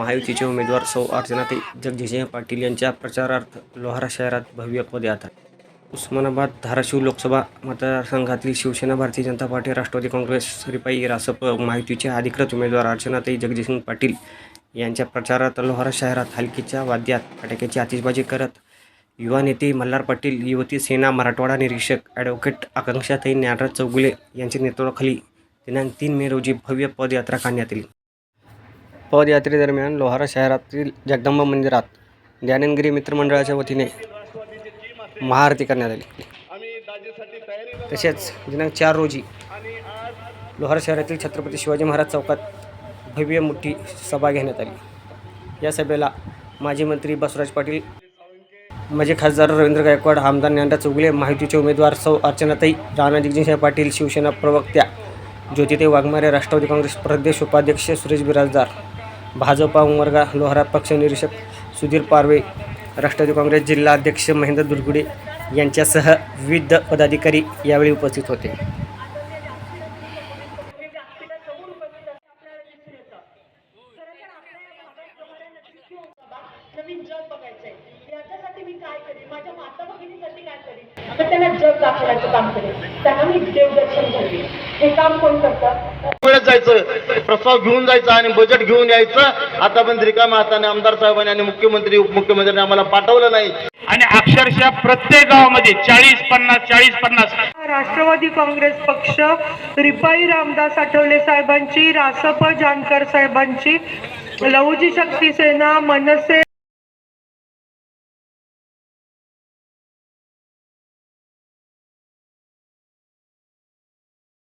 महायुतीचे उमेदवार सौ अर्चनाताई जगजितसिंह पाटील यांच्या प्रचारार्थ लोहारा शहरात भव्य पदयात्रा। उस्मानाबाद धाराशिव लोकसभा मतदारसंघातील शिवसेना, भारतीय जनता पार्टी, राष्ट्रवादी काँग्रेस, रिपाई, रासप महायुतीचे अधिकृत उमेदवार अर्चनाताई जगजितसिंह पाटील यांच्या प्रचारार्थ लोहारा शहरात हलकीच्या वाद्यात फटाक्याची आतिषबाजी करत युवा नेते मल्हार पाटील, युवती सेना मराठवाडा निरीक्षक ॲडव्होकेट आकांक्षाताई ज्ञानराज चौगुले यांच्या नेतृत्वाखाली दिनांक 3 मे रोजी भव्य पदयात्रा काढण्यात आली। पदयात्रेदरम्यान लोहारा शहरातील जगदंबा मंदिरात ज्ञानेंद्रिय मित्रमंडळाच्या वतीने महाआरती करण्यात आली। तसेच दिनांक 4 रोजी लोहारा शहरातील छत्रपती शिवाजी महाराज चौकात भव्य मोठी सभा घेण्यात आली। या सभेला माजी मंत्री बसवराज पाटील, माजी खासदार रवींद्र गायकवाड, आमदार ज्ञानराज चौगुले, महायुतीचे उमेदवार सौ अर्चनाताई, राणा जगजितसिंह पाटील, शिवसेना प्रवक्त्या ज्योतिताई वाघमारे, राष्ट्रवादी काँग्रेस प्रदेश उपाध्यक्ष सुरेश बिराजदार, भाजपा उमरगा लोहारा पक्ष निरीक्षक सुधीर पारवे, राष्ट्रवादी काँग्रेस जिल्हा अध्यक्ष महेंद्र दुर्गुडे यांच्यासह विविध पदाधिकारी यावेळी उपस्थित होते। नवीन जग बघायचंय, याच्यासाठी मी काय करेन, माझ्या माता भगिनीसाठी काय करेन, तर त्यांना जग दाखवण्याचं काम करेन, त्यांना मी देवदर्शन घडवेन। हे काम कोण करतं? वेळेत जायचं, प्रस्ताव घेऊन जायचं आणि बजेट घेऊन यायचं। आता पण रिकाम्या हाताने आमदार साहेबांनी आणि मुख्यमंत्री उपमुख्यमंत्र्यांनी आम्हाला पाठवलं नाही आणि अक्षरशः प्रत्येक गावामध्ये 40-50 राष्ट्रवादी काँग्रेस पक्ष, रिपाई रामदास आठवले साहेबांची, रासप जानकर साहेबांची, लहुजी शक्ती सेना, मनसे